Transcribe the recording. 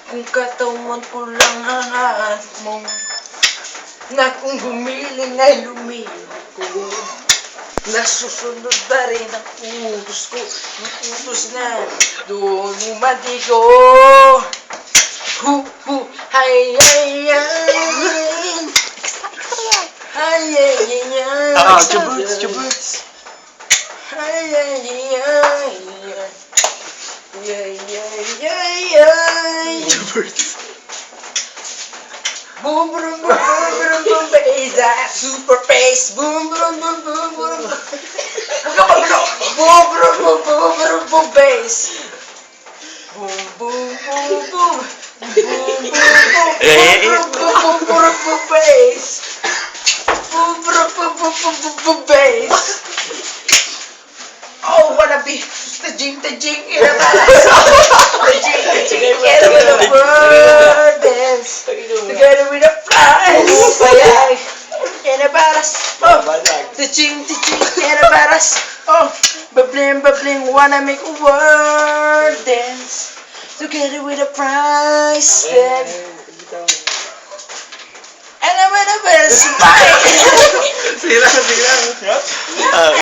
Kung katawan ko lang ang hahat mo, na kung gumiling ay lumiko, nasusunod pa rin ang utos ko, ang utos na doon umatigo. Hay, hay, hay. Hay, hay, hay. Chubuts. Hay, hay, hay. Yay, yay, yay, yay. Chubuts. Boom, boom, boom, boom, boom, boom, bass, that super bass. Boom, boom, boom, boom, boom. Boom, boom, boom, boom, boom, boom, bass. Boom, boom, boom, boom. Boom, boom, boom, boom, boom, boom, boom, bass. Boom, boom, boom, boom, boom, boom, boom, bass. Oh, wanna be the jing, in a balance. The jing, together with the burdens. Together with the flies. In a balance. Oh, the jing, in a balance. Oh, bubbling, wanna make a world dance. Together with a price tag. And I'm in a best smile. Sila.